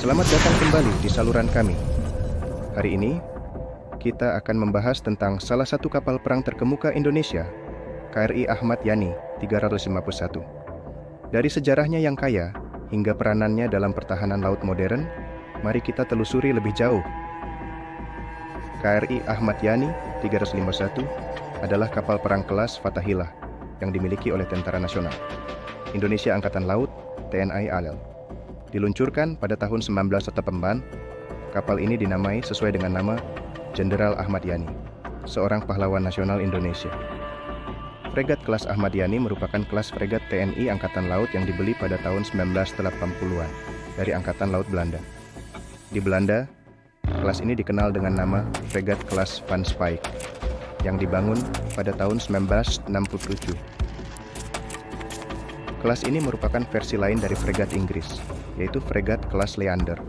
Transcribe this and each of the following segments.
Selamat datang kembali di saluran kami. Hari ini, kita akan membahas tentang salah satu kapal perang terkemuka Indonesia, KRI Ahmad Yani 351. Dari sejarahnya yang kaya hingga peranannya dalam pertahanan laut modern, mari kita telusuri lebih jauh. KRI Ahmad Yani 351 adalah kapal perang kelas Fatahillah yang dimiliki oleh Tentara Nasional Indonesia Angkatan Laut (TNI AL). Diluncurkan pada tahun 1984, kapal ini dinamai sesuai dengan nama Jenderal Ahmad Yani, seorang pahlawan nasional Indonesia. Fregat kelas Ahmad Yani merupakan kelas fregat TNI Angkatan Laut yang dibeli pada tahun 1980-an dari Angkatan Laut Belanda. Di Belanda, kelas ini dikenal dengan nama fregat kelas Van Speyk yang dibangun pada tahun 1967. Kelas ini merupakan versi lain dari fregat Inggris, yaitu fregat kelas Leander,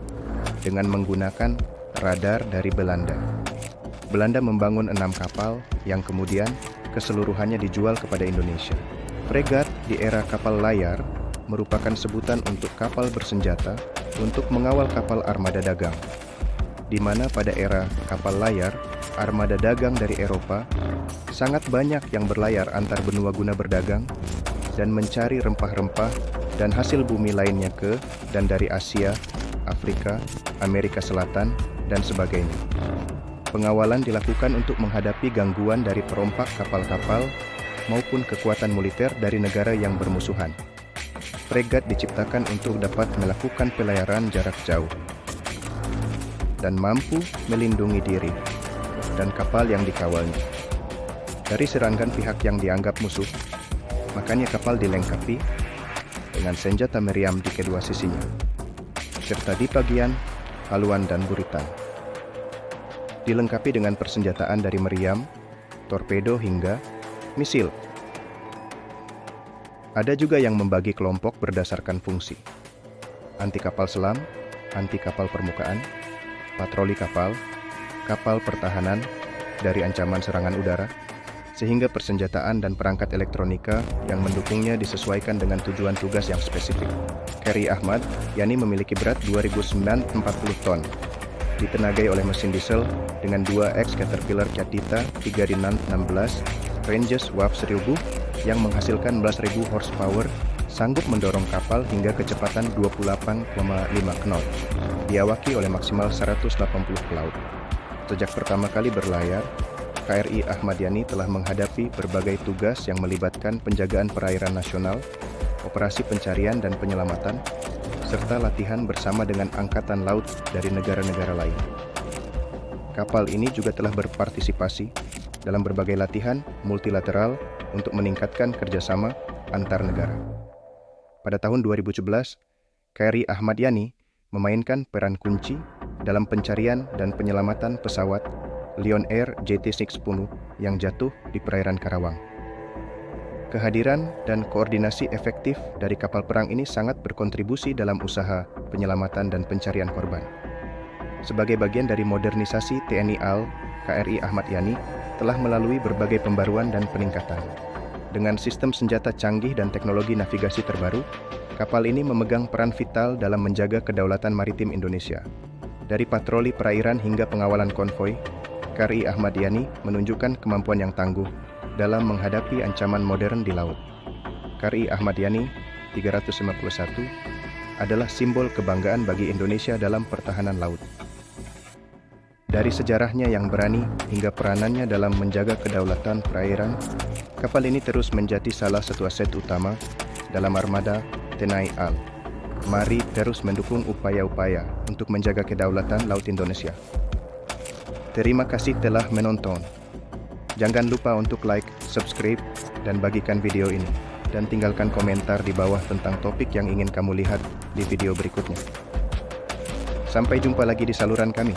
dengan menggunakan radar dari Belanda. Belanda membangun 6 kapal yang kemudian keseluruhannya dijual kepada Indonesia. Fregat di era kapal layar merupakan sebutan untuk kapal bersenjata untuk mengawal kapal armada dagang, di mana pada era kapal layar, armada dagang dari Eropa sangat banyak yang berlayar antar benua guna berdagang dan mencari rempah-rempah dan hasil bumi lainnya ke dan dari Asia, Afrika, Amerika Selatan, dan sebagainya. Pengawalan dilakukan untuk menghadapi gangguan dari perompak kapal-kapal maupun kekuatan militer dari negara yang bermusuhan. Fregat diciptakan untuk dapat melakukan pelayaran jarak jauh dan mampu melindungi diri dan kapal yang dikawalnya dari serangan pihak yang dianggap musuh. Makanya kapal dilengkapi dengan senjata meriam di kedua sisinya, serta di bagian haluan dan buritan. Dilengkapi dengan persenjataan dari meriam, torpedo hingga misil. Ada juga yang membagi kelompok berdasarkan fungsi: anti kapal selam, anti kapal permukaan, patroli kapal, kapal pertahanan dari ancaman serangan udara, sehingga persenjataan dan perangkat elektronika yang mendukungnya disesuaikan dengan tujuan tugas yang spesifik. KRI Ahmad Yani memiliki berat 2.940 ton, ditenagai oleh mesin diesel dengan 2X Caterpillar Cadita 3 Rinan 16 Ranges WAP 1000 yang menghasilkan 11.000 horsepower, sanggup mendorong kapal hingga kecepatan 28,5 knot, diawaki oleh maksimal 180 pelaut. Sejak pertama kali berlayar, KRI Ahmad Yani telah menghadapi berbagai tugas yang melibatkan penjagaan perairan nasional, operasi pencarian dan penyelamatan, serta latihan bersama dengan angkatan laut dari negara-negara lain. Kapal ini juga telah berpartisipasi dalam berbagai latihan multilateral untuk meningkatkan kerjasama antar negara. Pada tahun 2017, KRI Ahmad Yani memainkan peran kunci dalam pencarian dan penyelamatan pesawat Lion Air JT610 yang jatuh di perairan Karawang. Kehadiran dan koordinasi efektif dari kapal perang ini sangat berkontribusi dalam usaha penyelamatan dan pencarian korban. Sebagai bagian dari modernisasi TNI AL, KRI Ahmad Yani telah melalui berbagai pembaruan dan peningkatan. Dengan sistem senjata canggih dan teknologi navigasi terbaru, kapal ini memegang peran vital dalam menjaga kedaulatan maritim Indonesia. Dari patroli perairan hingga pengawalan konvoi, KRI Ahmad Yani menunjukkan kemampuan yang tangguh dalam menghadapi ancaman modern di laut. KRI Ahmad Yani 351 adalah simbol kebanggaan bagi Indonesia dalam pertahanan laut. Dari sejarahnya yang berani hingga peranannya dalam menjaga kedaulatan perairan, kapal ini terus menjadi salah satu aset utama dalam armada TNI AL. Mari terus mendukung upaya-upaya untuk menjaga kedaulatan laut Indonesia. Terima kasih telah menonton. Jangan lupa untuk like, subscribe, dan bagikan video ini. Dan tinggalkan komentar di bawah tentang topik yang ingin kamu lihat di video berikutnya. Sampai jumpa lagi di saluran kami.